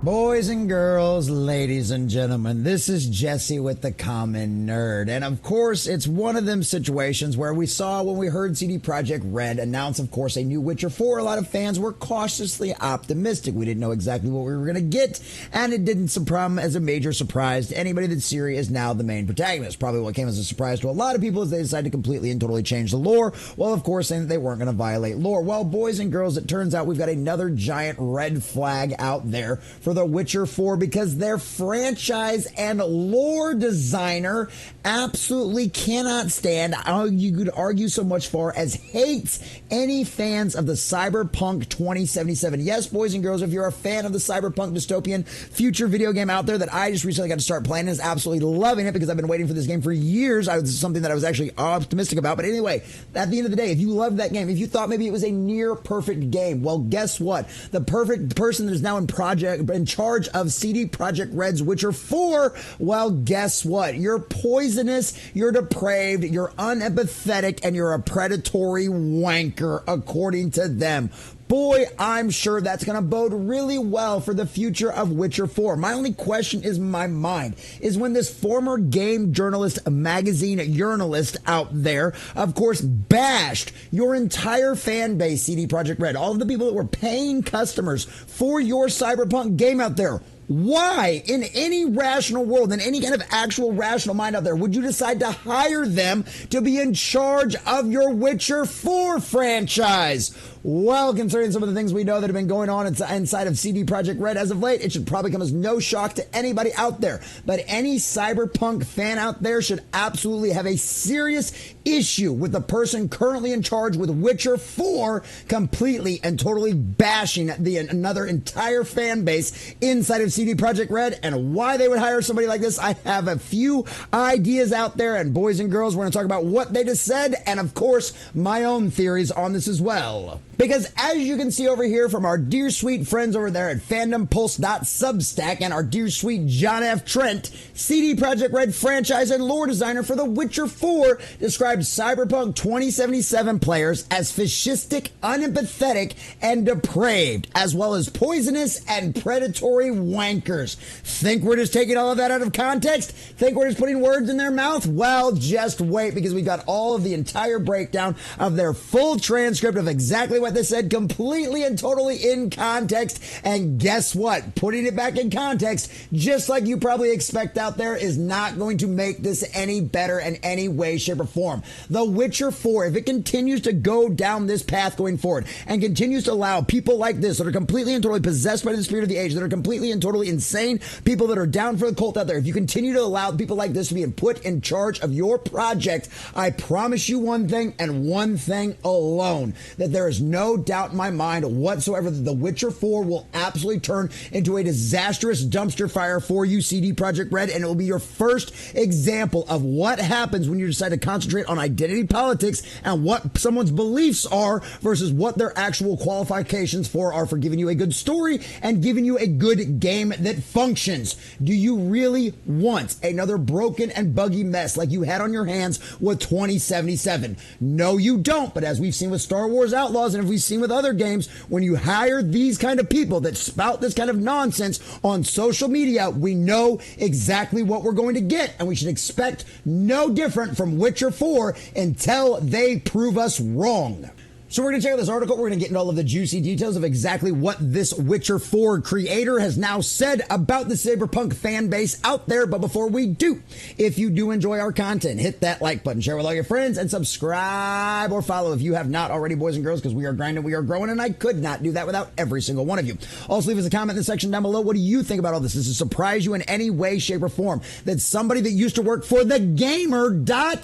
Boys and girls, ladies and gentlemen, this is Jesse with the Common Nerd. And of course, it's one of them situations where we saw when we heard CD Projekt Red announce, of course, a new Witcher 4, a lot of fans were cautiously optimistic. We didn't know exactly what we were going to get, and it didn't come as a major surprise to anybody that Ciri is now the main protagonist. Probably what came as a surprise to a lot of people is they decided to completely and totally change the lore, while of course saying that they weren't going to violate lore. Well, boys and girls, it turns out we've got another giant red flag out there for The Witcher 4 because their franchise and lore designer absolutely cannot stand, you could argue so much far as hates any fans of the Cyberpunk 2077. Yes, boys and girls, if you're a fan of the Cyberpunk dystopian future video game out there that I just recently got to start playing, is absolutely loving it because I've been waiting for this game for years. This is something that I was actually optimistic about. But anyway, at the end of the day, if you loved that game, if you thought maybe it was a near perfect game, well, guess what? The perfect person that is now in charge of CD Projekt Red's Witcher 4, well, guess what? You're poisonous, you're depraved, you're unempathetic, and you're a predatory wanker, according to them. Boy, I'm sure that's going to bode really well for the future of Witcher 4. My only question is in my mind is when this former game journalist, magazine journalist out there, of course, bashed your entire fan base, CD Projekt Red, all of the people that were paying customers for your Cyberpunk game out there. Why, in any rational world, in any kind of actual rational mind out there, would you decide to hire them to be in charge of your Witcher 4 franchise? Well, considering some of the things we know that have been going on inside of CD Projekt Red as of late, it should probably come as no shock to anybody out there. But any Cyberpunk fan out there should absolutely have a serious issue with the person currently in charge with Witcher 4 completely and totally bashing another entire fan base inside of CD Projekt Red. And why they would hire somebody like this, I have a few ideas out there. And boys and girls, we're going to talk about what they just said and, of course, my own theories on this as well. Because as you can see over here from our dear sweet friends over there at fandompulse.substack and our dear sweet John F. Trent, CD Projekt Red franchise and lore designer for The Witcher 4 described Cyberpunk 2077 players as fascistic, unempathetic, and depraved, as well as poisonous and predatory wankers. Think we're just taking all of that out of context? Think we're just putting words in their mouth? Well, just wait, because we've got all of the entire breakdown of their full transcript of exactly what they said, completely and totally in context. And guess what? Putting it back in context, just like you probably expect out there, is not going to make this any better in any way, shape, or form. The Witcher 4, if it continues to go down this path going forward and continues to allow people like this that are completely and totally possessed by the spirit of the age, that are completely and totally insane, people that are down for the cult out there, if you continue to allow people like this to be put in charge of your project, I promise you one thing and one thing alone, that there is no doubt in my mind whatsoever that The Witcher 4 will absolutely turn into a disastrous dumpster fire for you, CD Projekt Red, and it will be your first example of what happens when you decide to concentrate on identity politics and what someone's beliefs are versus what their actual qualifications for giving you a good story and giving you a good game that functions. Do you really want another broken and buggy mess like you had on your hands with 2077? No, you don't. But as we've seen with Star Wars Outlaws, and if we've seen with other games, when you hire these kind of people that spout this kind of nonsense on social media, we know exactly what we're going to get, and we should expect no different from Witcher 4 until they prove us wrong. So we're going to check out this article. We're going to get into all of the juicy details of exactly what this Witcher 4 creator has now said about the Cyberpunk fan base out there. But before we do, if you do enjoy our content, hit that like button, share with all your friends, and subscribe or follow if you have not already, boys and girls, because we are grinding, we are growing, and I could not do that without every single one of you. Also, leave us a comment in the section down below. What do you think about all this? Does it surprise you in any way, shape, or form that somebody that used to work for thegamer.com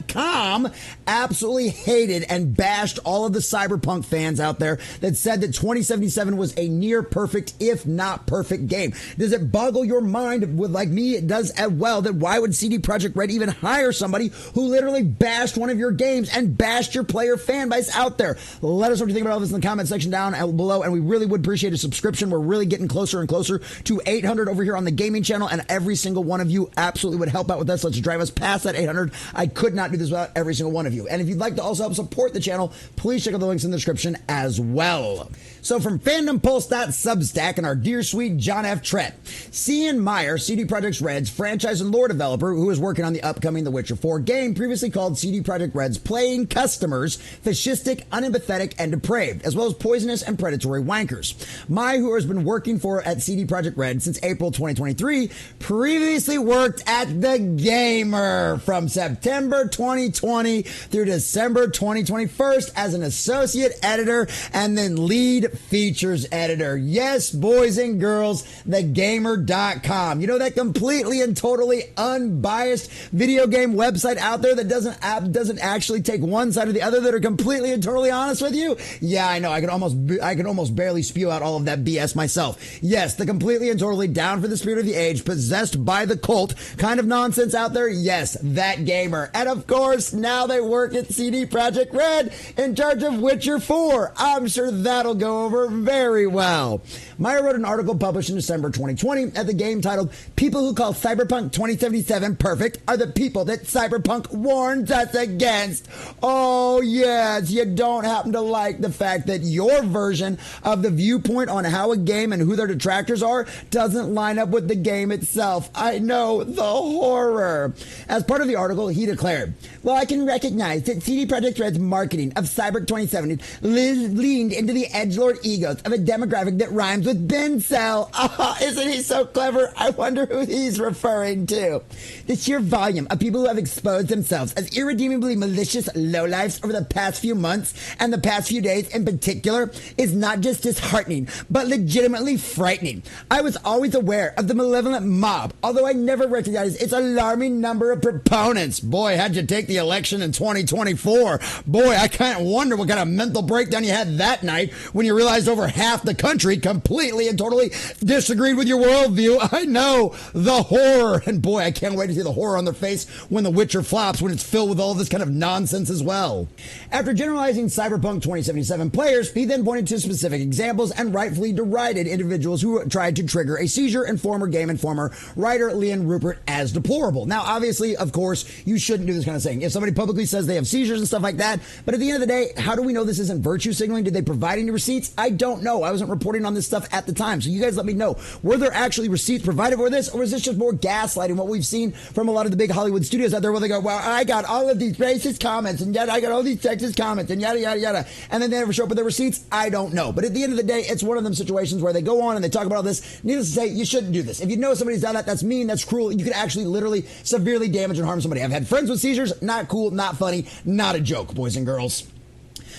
absolutely hated and bashed all of the Cyberpunk fans out there that said that 2077 was a near perfect, if not perfect game? Does it boggle your mind with, like me, it does as well, that why would CD Projekt Red even hire somebody who literally bashed one of your games and bashed your player fan base out there? Let us know what you think about all this in the comment section down below, and we really would appreciate a subscription. We're really getting closer and closer to 800 over here on the gaming channel, and every single one of you absolutely would help out with us. Let's drive us past that 800. I could not do this without every single one of you. And if you'd like to also help support the channel, please check out the links links in the description as well. So from fandompulse.substack and our dear sweet John F. Trett, Cian Maher, CD Projekt Red's franchise and lore developer who is working on the upcoming The Witcher 4 game, previously called CD Projekt Red's playing customers fascistic, unempathetic, and depraved, as well as poisonous and predatory wankers. Maher, who has been working at CD Projekt Red since April 2023, previously worked at The Gamer from September 2020 through December 2021 as an associate editor and then lead features editor. Yes, boys and girls, thegamer.com. You know, that completely and totally unbiased video game website out there that doesn't actually take one side or the other, that are completely and totally honest with you? Yeah, I know. I could almost barely spew out all of that BS myself. Yes, the completely and totally down for the spirit of the age, possessed by the cult kind of nonsense out there. Yes, that gamer. And of course, now they work at CD Projekt Red in charge of Witcher 4. I'm sure that'll go over very well. Maher wrote an article published in December 2020 at The Game titled, "People who call Cyberpunk 2077 perfect are the people that Cyberpunk warns us against." Oh yes, you don't happen to like the fact that your version of the viewpoint on how a game and who their detractors are doesn't line up with the game itself. I know, the horror. As part of the article, he declared, "Well, I can recognize that CD Projekt Red's marketing of Cyberpunk 2070 leaned into the edgelord egos of a demographic that rhymes with Bencel." Oh, isn't he so clever? I wonder who he's referring to. The sheer volume of people who have exposed themselves as irredeemably malicious lowlifes over the past few months, and the past few days in particular, is not just disheartening, but legitimately frightening. I was always aware of the malevolent mob, although I never recognized its alarming number of proponents. Boy, how'd you take the election in 2024? Boy, I can't wonder what kind of mental breakdown you had that night when you realized over half the country completely and totally disagreed with your worldview. I know, the horror. And boy, I can't wait to see the horror on their face when The Witcher flops, when it's filled with all this kind of nonsense as well. After generalizing Cyberpunk 2077 players, he then pointed to specific examples and rightfully derided individuals who tried to trigger a seizure in former Game Informer writer Leon Rupert as deplorable. Now, obviously, of course, you shouldn't do this kind of thing. If somebody publicly says they have seizures and stuff like that, but at the end of the day, how do we know this isn't virtue signaling? Did they provide any receipts? I don't know. I wasn't reporting on this stuff at the time, so you guys let me know. Were there actually receipts provided for this, or is this just more gaslighting, what we've seen from a lot of the big Hollywood studios out there, where they go, well, I got all of these racist comments, and yet I got all these sexist comments, and yada, yada, yada, and then they never show up with their receipts? I don't know. But at the end of the day, it's one of them situations where they go on and they talk about all this. Needless to say, you shouldn't do this. If you know somebody's done that, that's mean, that's cruel. You could actually literally severely damage and harm somebody. I've had friends with seizures. Not cool, not funny, not a joke, boys and girls.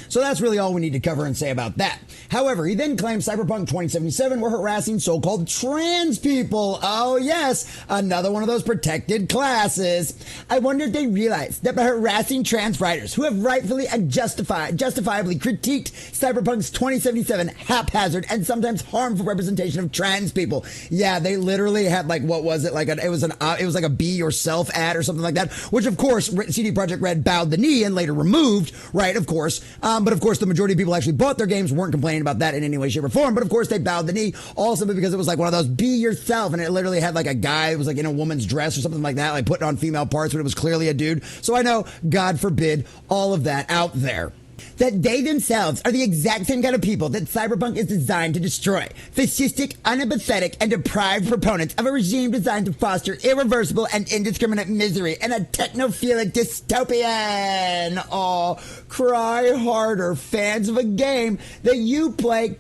So that's really all we need to cover and say about that. However, he then claimed Cyberpunk 2077 were harassing so-called trans people. Oh yes, another one of those protected classes. I wonder if they realize that by harassing trans writers who have rightfully and justifiably critiqued Cyberpunk's 2077 haphazard and sometimes harmful representation of trans people. Yeah, they literally had, like, what was it? Like it was like a be yourself ad or something like that, which of course CD Projekt Red bowed the knee and later removed, right, of course. But of course, the majority of people who actually bought their games weren't complaining about that in any way, shape, or form. But of course, they bowed the knee also because it was like one of those be yourself. And it literally had like a guy who was like in a woman's dress or something like that, like putting on female parts when it was clearly a dude. So I know, God forbid, all of that out there. That they themselves are the exact same kind of people that Cyberpunk is designed to destroy. Fascistic, unempathetic, and deprived proponents of a regime designed to foster irreversible and indiscriminate misery in a technophilic dystopian. Oh, cry harder, fans of a game that you play,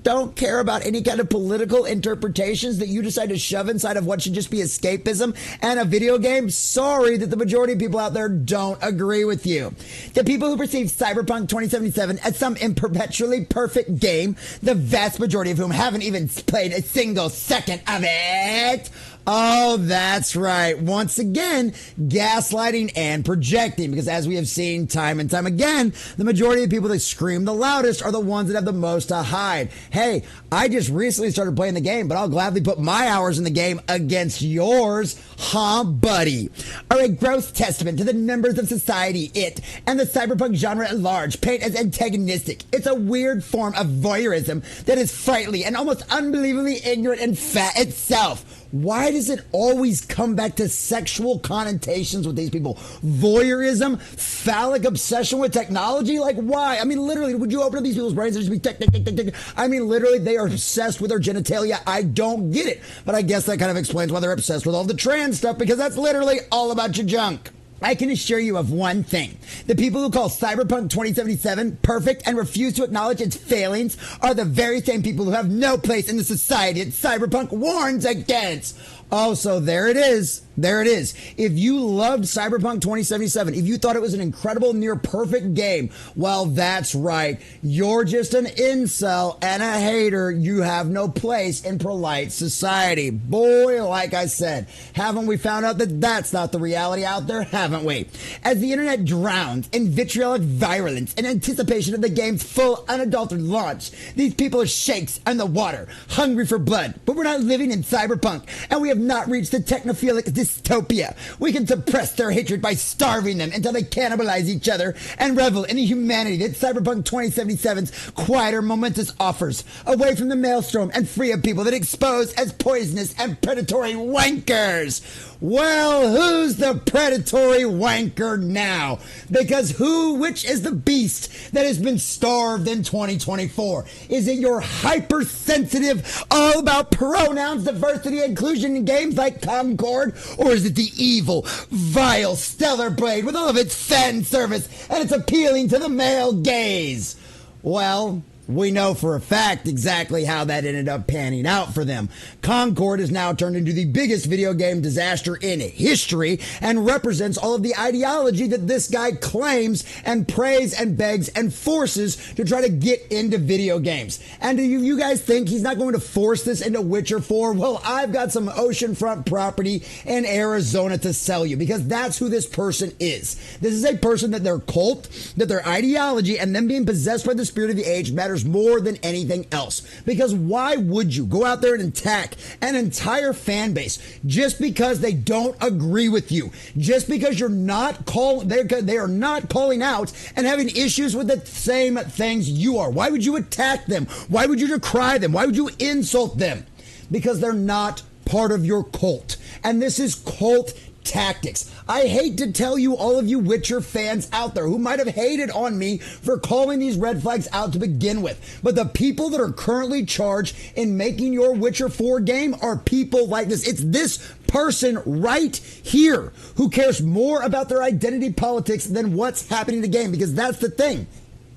don't care about any kind of political interpretations that you decide to shove inside of what should just be escapism and a video game. Sorry that the majority of people out there don't agree with you. The people who perceive Cyberpunk 2077 as some imperpetually perfect game, the vast majority of whom haven't even played a single second of it. Oh, that's right. Once again, gaslighting and projecting, because as we have seen time and time again, the majority of people that scream the loudest are the ones that have the most to hide. Hey, I just recently started playing the game, but I'll gladly put my hours in the game against yours, huh, buddy? Are a gross testament to the members of society it and the cyberpunk genre at large paint as antagonistic. It's a weird form of voyeurism that is frightfully and almost unbelievably ignorant and fat itself. Why does it always come back to sexual connotations with these people? Voyeurism, phallic obsession with technology? Like, why? I mean, literally, would you open up these people's brains and just be tick, tick, tick, tick, tick? I mean, literally, they are obsessed with their genitalia. I don't get it. But I guess that kind of explains why they're obsessed with all the trans stuff, because that's literally all about your junk. I can assure you of one thing. The people who call Cyberpunk 2077 perfect and refuse to acknowledge its failings are the very same people who have no place in the society that Cyberpunk warns against. Oh, so there it is. There it is. If you loved Cyberpunk 2077, if you thought it was an incredible, near-perfect game, well, that's right. You're just an incel and a hater. You have no place in polite society. Boy, like I said, haven't we found out that that's not the reality out there, haven't we? As the internet drowns in vitriolic virulence in anticipation of the game's full, unadulterated launch, these people are shakes in the water, hungry for blood. But we're not living in Cyberpunk, and we have not reached the technophilic dystopia. We can suppress their hatred by starving them until they cannibalize each other and revel in the humanity that Cyberpunk 2077's quieter, momentous offers, away from the maelstrom and free of people that expose as poisonous and predatory wankers. Well, who's the predatory wanker now? Because which is the beast that has been starved in 2024? Is it your hypersensitive, all about pronouns, diversity, inclusion in games like Concord? Or is it the evil, vile Stellar Blade with all of its fan service and its appealing to the male gaze? Well, we know for a fact exactly how that ended up panning out for them. Concord has now turned into the biggest video game disaster in history and represents all of the ideology that this guy claims and prays and begs and forces to try to get into video games. And do you guys think he's not going to force this into Witcher 4? Well, I've got some oceanfront property in Arizona to sell you, because that's who this person is. This is a person that their cult, that their ideology, and them being possessed by the spirit of the age matters more than anything else. Because why would you go out there and attack an entire fan base just because they don't agree with you, just because you're not they are not calling out and having issues with the same things you are? Why would you attack them? Why would you decry them? Why would you insult them? Because they're not part of your cult. And this is cult tactics. I hate to tell you, all of you Witcher fans out there who might have hated on me for calling these red flags out to begin with, but the people that are currently charged in making your Witcher 4 game are people like this. It's this person right here who cares more about their identity politics than what's happening in the game, because that's the thing.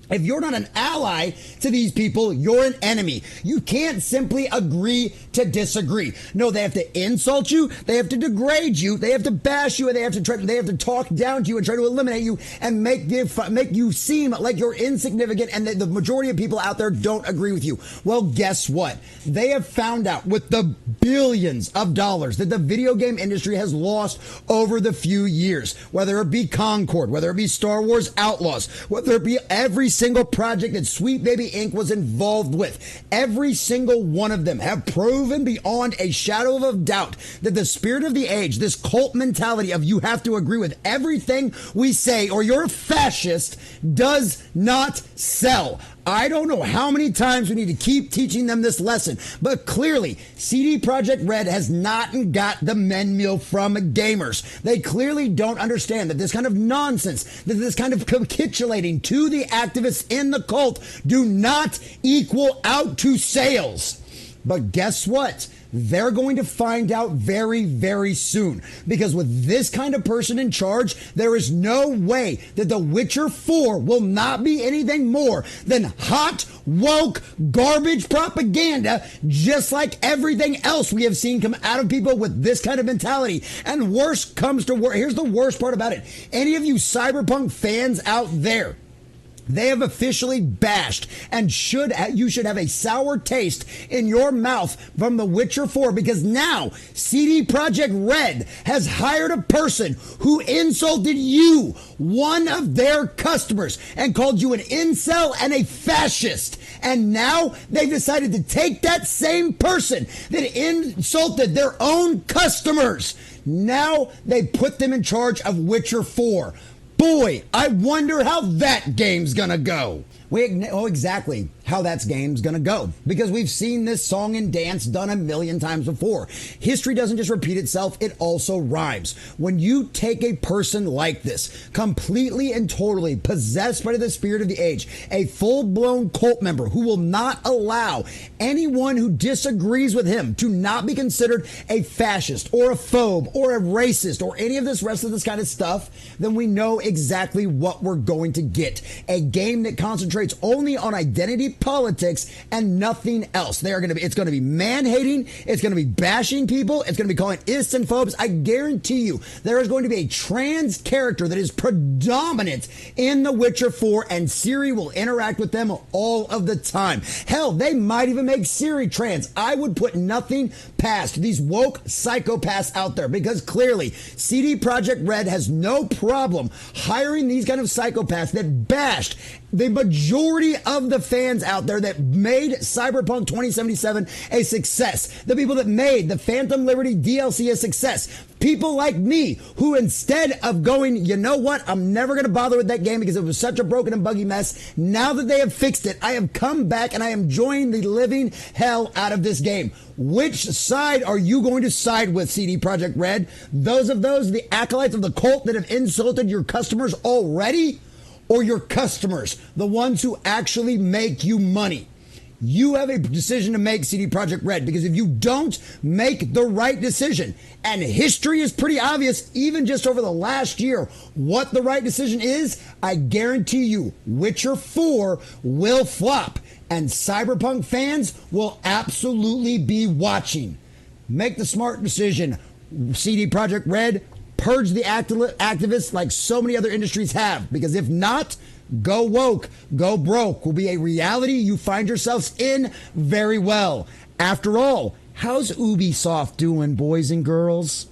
If you're not an ally to these people, you're an enemy. You can't simply agree to disagree. No, they have to insult you, they have to degrade you, they have to bash you, and they have to talk down to you and try to eliminate you and make you seem like you're insignificant and that the majority of people out there don't agree with you. Well, guess what? They have found out with the billions of dollars that the video game industry has lost over the few years, whether it be Concord, whether it be Star Wars Outlaws, whether it be every single project that Sweet Baby Inc. was involved with. Every single one of them have proven beyond a shadow of a doubt that the spirit of the age, this cult mentality of you have to agree with everything we say or you're a fascist, does not sell. I don't know how many times we need to keep teaching them this lesson, but clearly CD Projekt Red has not got the men meal from gamers. They clearly don't understand that this kind of nonsense, that this kind of capitulating to the activists in the cult do not equal out to sales. But guess what? They're going to find out very, very soon. Because with this kind of person in charge, there is no way that The Witcher 4 will not be anything more than hot, woke, garbage propaganda, just like everything else we have seen come out of people with this kind of mentality. And worse comes to worse. Here's the worst part about it. Any of you Cyberpunk fans out there, they have officially bashed, and you should have a sour taste in your mouth from The Witcher 4, because now CD Projekt Red has hired a person who insulted you, one of their customers, and called you an incel and a fascist. And now they've decided to take that same person that insulted their own customers. Now they put them in charge of Witcher 4. Boy, I wonder how that game's gonna go. We know exactly how that game's gonna go because we've seen this song and dance done a million times before. History doesn't just repeat itself, it also rhymes. When you take a person like this, completely and totally possessed by the spirit of the age, a full-blown cult member who will not allow anyone who disagrees with him to not be considered a fascist or a phobe or a racist or any of this rest of this kind of stuff, then we know exactly what we're going to get. A game that concentrates only on identity politics and nothing else. It's going to be man-hating. It's going to be bashing people. It's going to be calling ists and phobes. I guarantee you there is going to be a trans character that is predominant in The Witcher 4, and Ciri will interact with them all of the time. Hell, they might even make Ciri trans. I would put nothing past these woke psychopaths out there because clearly CD Projekt Red has no problem hiring these kind of psychopaths that bashed the majority of the fans out there that made Cyberpunk 2077 a success. The people that made the Phantom Liberty DLC a success. People like me who instead of going, you know what, I'm never going to bother with that game because it was such a broken and buggy mess. Now that they have fixed it, I have come back and I am enjoying the living hell out of this game. Which side are you going to side with, CD Projekt Red? The acolytes of the cult that have insulted your customers already? Or your customers, the ones who actually make you money? You have a decision to make, CD Projekt Red, because if you don't make the right decision, and history is pretty obvious, even just over the last year, what the right decision is, I guarantee you, Witcher 4 will flop, and Cyberpunk fans will absolutely be watching. Make the smart decision, CD Projekt Red. Purge the activists like so many other industries have, because if not, go woke, go broke will be a reality you find yourselves in very well. After all, how's Ubisoft doing, boys and girls?